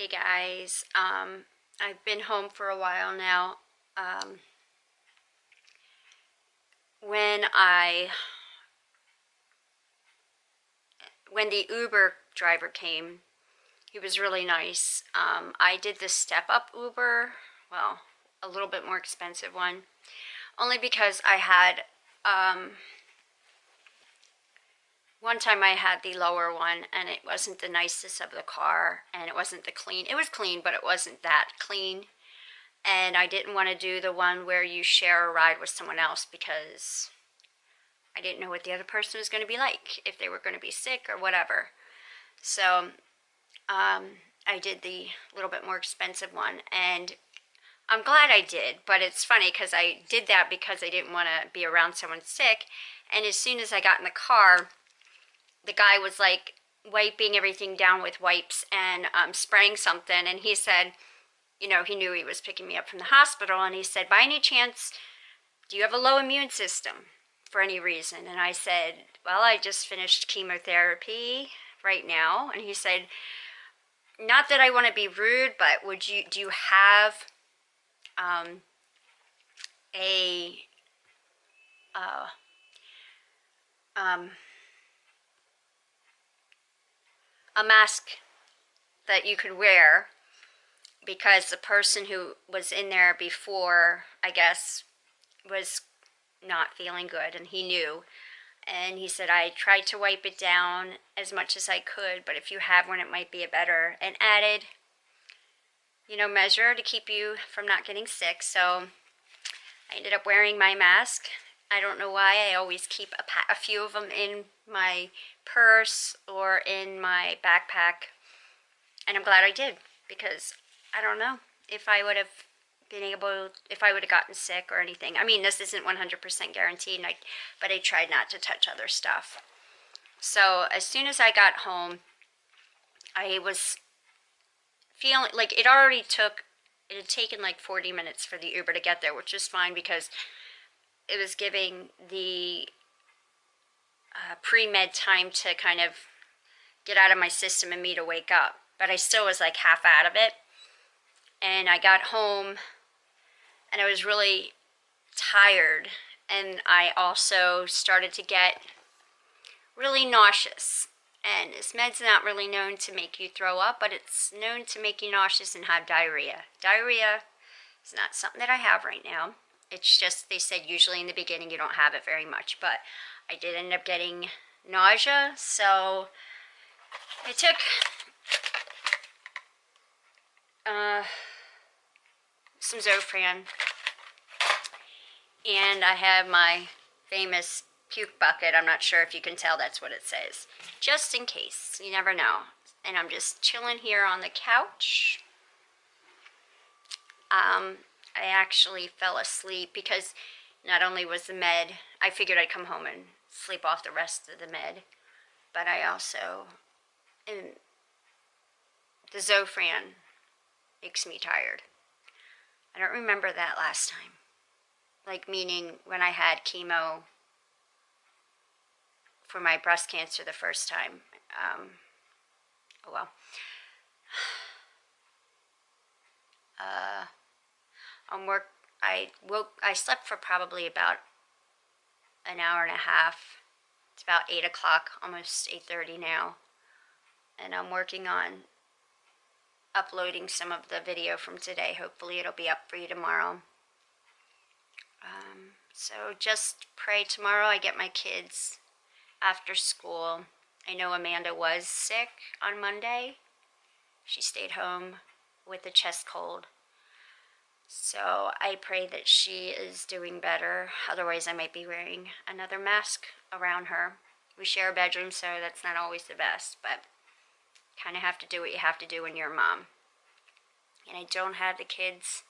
Hey guys, I've been home for a while now. Um, when I when the Uber driver came, he was really nice. I did the step up Uber, well, a little bit more expensive one, only because I had one time I had the lower one and it wasn't the nicest of the car and it wasn't the clean. It was clean, but it wasn't that clean. And I didn't want to do the one where you share a ride with someone else because I didn't know what the other person was going to be like, if they were going to be sick or whatever. So I did the little bit more expensive one, and I'm glad I did. But it's funny because I did that because I didn't want to be around someone sick. And as soon as I got in the car, the guy was like wiping everything down with wipes and spraying something. And he said, you know, he knew he was picking me up from the hospital, and he said, by any chance, do you have a low immune system for any reason? And I said, well, I just finished chemotherapy right now. And he said, not that I want to be rude, but do you have um, a uh, um, a mask that you could wear, because the person who was in there before, I guess, was not feeling good, and he knew. And he said, I tried to wipe it down as much as I could, but if you have one, it might be a better, an added, measure to keep you from not getting sick. So I ended up wearing my mask. I don't know why. I always keep a few of them in my purse or in my backpack. And I'm glad I did, because I don't know if I would have if I would have gotten sick or anything. I mean, this isn't 100% guaranteed, but I tried not to touch other stuff. So as soon as I got home, I was feeling like it had taken like 40 minutes for the Uber to get there, which was fine because it was giving the pre-med time to kind of get out of my system and me to wake up. But I still was like half out of it. And I got home and I was really tired. And I also started to get really nauseous. And this med's not really known to make you throw up, but it's known to make you nauseous and have diarrhea. Diarrhea is not something that I have right now. It's just, they said usually in the beginning you don't have it very much, but I did end up getting nausea. So I took some Zofran, and I have my famous puke bucket. I'm not sure if you can tell, that's what it says, just in case, you never know. And I'm just chilling here on the couch. I actually fell asleep because not only was the med, I figured I'd come home and sleep off the rest of the med, but I also, and the Zofran makes me tired. I don't remember that last time. Like, meaning when I had chemo for my breast cancer the first time. Oh well. I slept for probably about an hour and a half. It's about 8 o'clock, almost 8:30 now. And I'm working on uploading some of the video from today. Hopefully it'll be up for you tomorrow. So just pray tomorrow I get my kids after school. I know Amanda was sick on Monday. She stayed home with a chest cold. So I pray that she is doing better. Otherwise I might be wearing another mask around her. We share a bedroom, so that's not always the best, but kind of have to do what you have to do when you're a mom. And I don't have the kids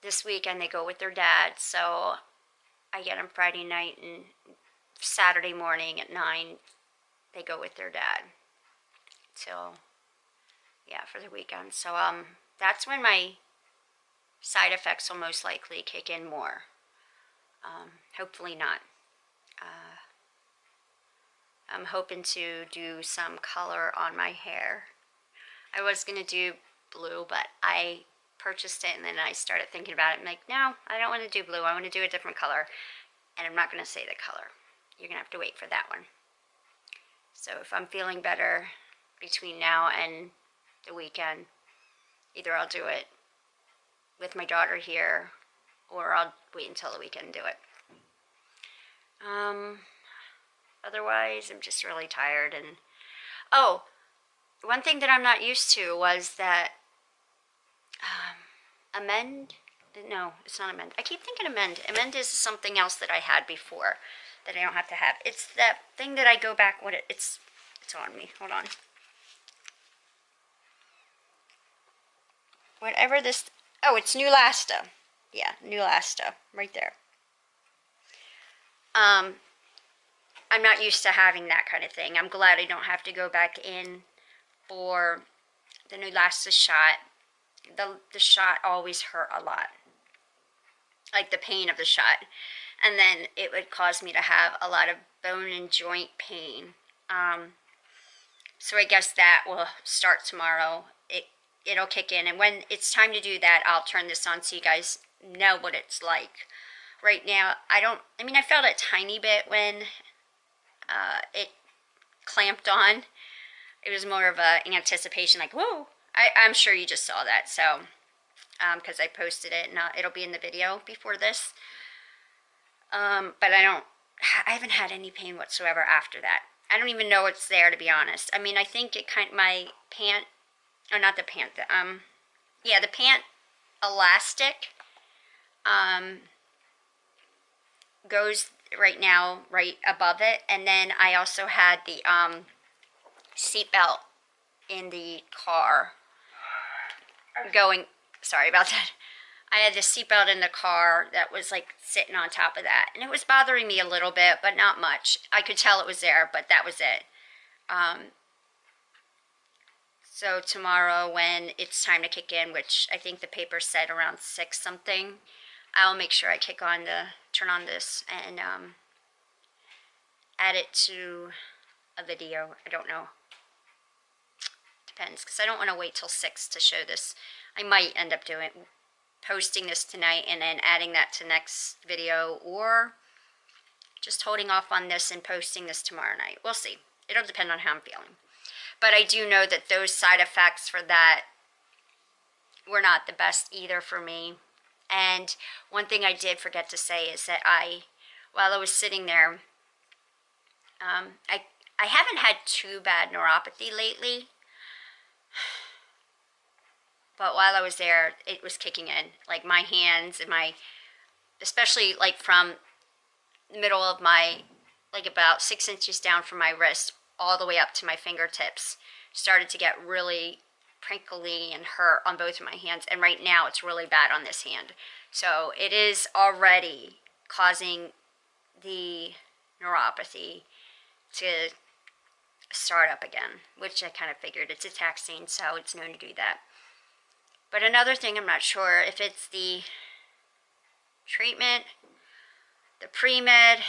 this weekend. They go with their dad, so I get them Friday night, and Saturday morning at 9 they go with their dad. So yeah, for the weekend. So that's when my side effects will most likely kick in more. Hopefully not. I'm hoping to do some color on my hair. I was going to do blue, but I purchased it and then I started thinking about it. I'm like, no, I don't want to do blue. I want to do a different color. And I'm not going to say the color. You're going to have to wait for that one. So if I'm feeling better between now and the weekend, either I'll do it with my daughter here or I'll wait until the weekend and do it. Otherwise, I'm just really tired. And oh, one thing that I'm not used to was that amend. No, it's not amend. I keep thinking amend. Amend is something else that I had before that I don't have to have. It's that thing that I go back. It's on me. Hold on. Whatever this. Oh, it's Neulasta. Yeah, Neulasta, right there. I'm not used to having that kind of thing. I'm glad I don't have to go back in for the Neulasta shot. The shot always hurt a lot, like the pain of the shot, and then it would cause me to have a lot of bone and joint pain. So I guess that will start tomorrow. It'll kick in, and when it's time to do that, I'll turn this on so you guys know what it's like. Right now, I mean, I felt a tiny bit when it clamped on. It was more of a anticipation, like, whoa. I'm sure you just saw that, so, because I posted it, and it'll be in the video before this. But I haven't had any pain whatsoever after that. I don't even know it's there, to be honest. I mean, I think my pant, or not the pant, the pant elastic, goes right now right above it, and then I also had the seat belt in the car going. Sorry about that. I had the seatbelt in the car that was like sitting on top of that, and it was bothering me a little bit, but not much. I could tell it was there, but that was it. So tomorrow, when it's time to kick in, which I think the paper said around 6 something, I'll make sure I turn on this and add it to a video. I don't know. Depends, because I don't want to wait till 6 to show this. I might end up posting this tonight and then adding that to next video, or just holding off on this and posting this tomorrow night. We'll see. It'll depend on how I'm feeling. But I do know that those side effects for that were not the best either for me. And one thing I did forget to say is that while I was sitting there, I haven't had too bad neuropathy lately. But while I was there, it was kicking in. Like my hands and especially like from the middle of like about 6 inches down from my wrist, all the way up to my fingertips, started to get really prickly and hurt on both of my hands. And right now it's really bad on this hand. So it is already causing the neuropathy to start up again, which I kind of figured. It's a taxane, so it's known to do that. But another thing, I'm not sure if it's the treatment, the pre-med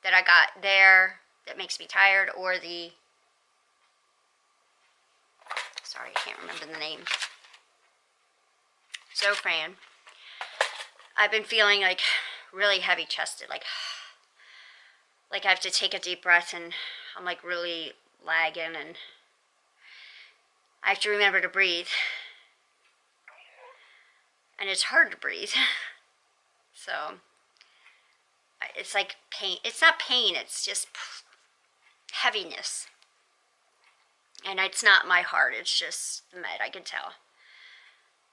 that I got there that makes me tired, or sorry, I can't remember the name. Zofran. I've been feeling like really heavy chested, like I have to take a deep breath and I'm like really lagging, and I have to remember to breathe. And it's hard to breathe. So it's like pain. It's not pain, it's just heaviness. And it's not my heart, it's just the med, I can tell.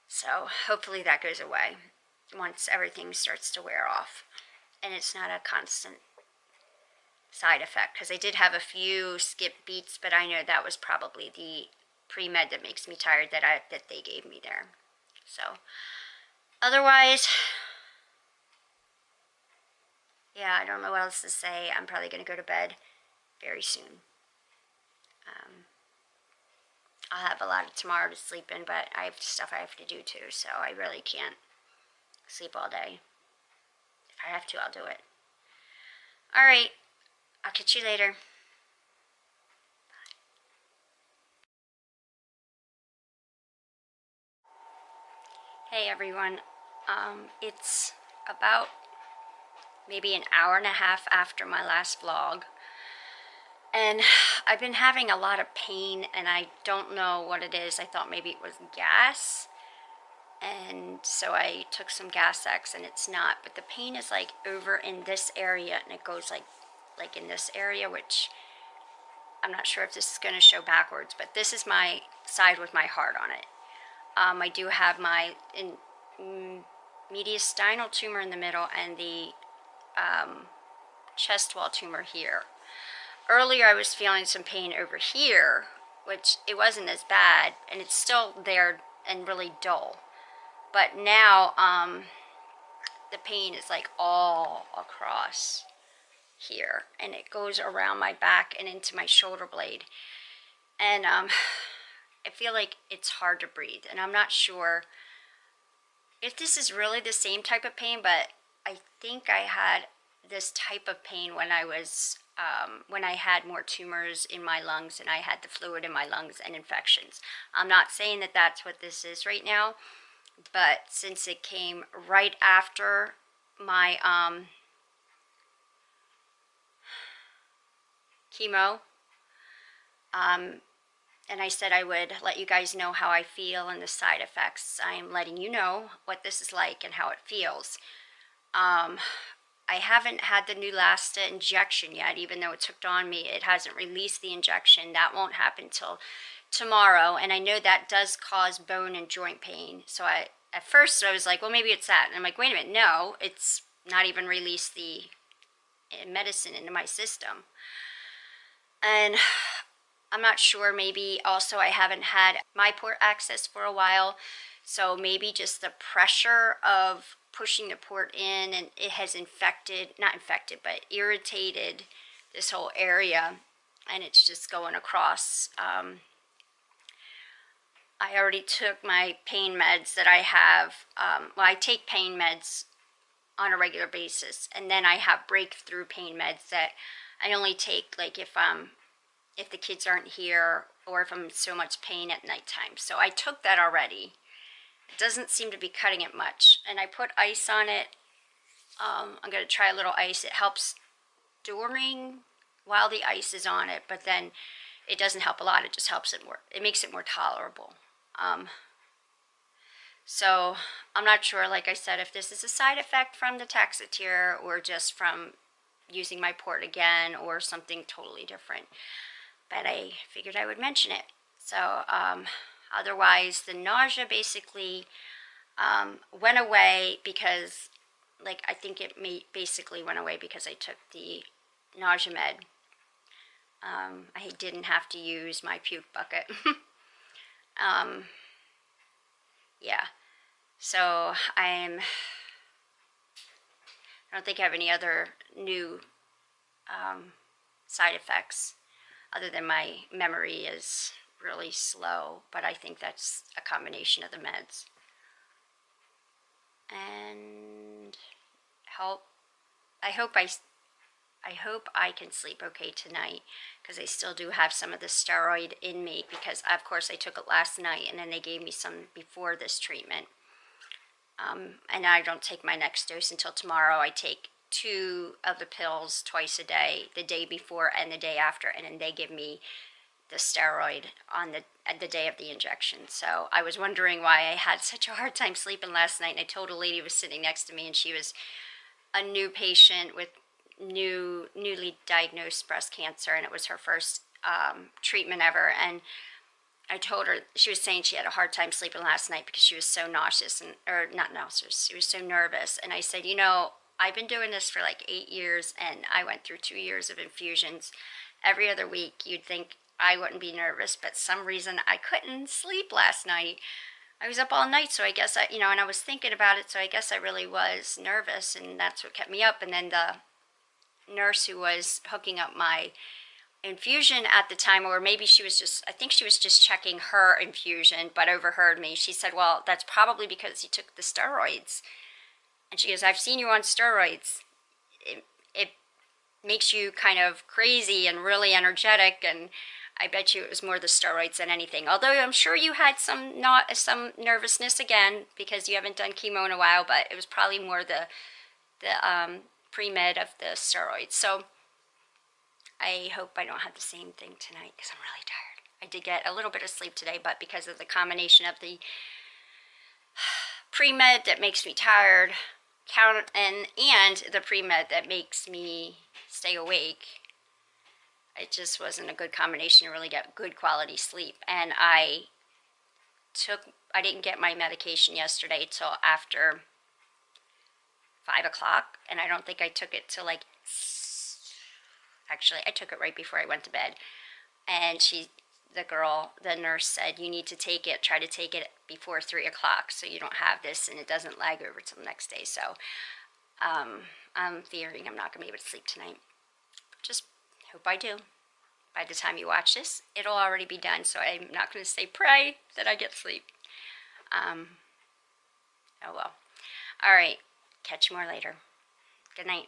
So hopefully that goes away once everything starts to wear off. And it's not a constant side effect, because I did have a few skip beats, but I know that was probably the pre-med that makes me tired that they gave me there. So otherwise, yeah, I don't know what else to say. I'm probably going to go to bed very soon. I'll have a lot of tomorrow to sleep in, but I have stuff I have to do too, so I really can't sleep all day. If I have to, I'll do it. Alright, I'll catch you later. Hey everyone, it's about maybe an hour and a half after my last vlog, and I've been having a lot of pain and I don't know what it is. I thought maybe it was gas, and so I took some Gas X and it's not, but the pain is like over in this area and it goes like in this area, which I'm not sure if this is going to show backwards, but this is my side with my heart on it. I do have my mediastinal tumor in the middle and the chest wall tumor here. Earlier I was feeling some pain over here, which it wasn't as bad, and it's still there and really dull. But now the pain is like all across here, and it goes around my back and into my shoulder blade. And I feel like it's hard to breathe, and I'm not sure if this is really the same type of pain, but I think I had this type of pain when I was when I had more tumors in my lungs and I had the fluid in my lungs and infections. I'm not saying that that's what this is right now, but since it came right after my chemo, and I said I would let you guys know how I feel and the side effects. I'm letting you know what this is like and how it feels. I haven't had the Neulasta injection yet, even though it's hooked on me. It hasn't released the injection. That won't happen till tomorrow, and I know that does cause bone and joint pain. So at first I was like, well, maybe it's that. And I'm like, wait a minute, no, it's not even released the medicine into my system. And I'm not sure, maybe also I haven't had my port access for a while, so maybe just the pressure of pushing the port in, and it has not infected, but irritated this whole area, and it's just going across. I already took my pain meds that I have. Well, I take pain meds on a regular basis, and then I have breakthrough pain meds that I only take like if the kids aren't here or if I'm in so much pain at nighttime. So I took that already. It doesn't seem to be cutting it much. And I put ice on it. I'm going to try a little ice. It helps while the ice is on it, but then it doesn't help a lot. It just helps it more. It makes it more tolerable. So I'm not sure, like I said, if this is a side effect from the Taxotere or just from using my port again or something totally different. But I figured I would mention it. So otherwise, the nausea basically went away because, like, I think it basically went away because I took the nausea med. I didn't have to use my puke bucket. Yeah. So I don't think I have any other new side effects, other than my memory is really slow, but I think that's a combination of the meds. And I hope I can sleep okay tonight, because I still do have some of the steroid in me, because of course I took it last night and then they gave me some before this treatment. And I don't take my next dose until tomorrow. I take 2 of the pills twice a day, the day before and the day after, and then they give me the steroid on the day of the injection. So I was wondering why I had such a hard time sleeping last night, and I told a lady who was sitting next to me, and she was a new patient with newly diagnosed breast cancer, and it was her first treatment ever. And I told her, she was saying she had a hard time sleeping last night because she was so nauseous, or not nauseous, she was so nervous. And I said, you know, I've been doing this for like 8 years, and I went through 2 years of infusions every other week. You'd think I wouldn't be nervous, but some reason I couldn't sleep last night. I was up all night, so I guess and I was thinking about it, so I guess I really was nervous, and that's what kept me up. And then the nurse who was hooking up my infusion at the time, or maybe I think she was just checking her infusion, but overheard me. She said, well, that's probably because you took the steroids. And she goes, I've seen you on steroids. It makes you kind of crazy and really energetic. And I bet you it was more the steroids than anything. Although I'm sure you had some nervousness again because you haven't done chemo in a while, but it was probably more the pre-med of the steroids. So I hope I don't have the same thing tonight because I'm really tired. I did get a little bit of sleep today, but because of the combination of the pre-med that makes me tired and the pre-med that makes me stay awake, it just wasn't a good combination to really get good quality sleep. And I didn't get my medication yesterday till after 5 o'clock, and I don't think I took it till like, actually I took it right before I went to bed. And the nurse said, you need to try to take it before 3 o'clock so you don't have this and it doesn't lag over till the next day. So I'm fearing I'm not going to be able to sleep tonight. Just hope I do. By the time you watch this, it'll already be done, so I'm not going to say pray that I get sleep. Oh well. All right. Catch you more later. Good night.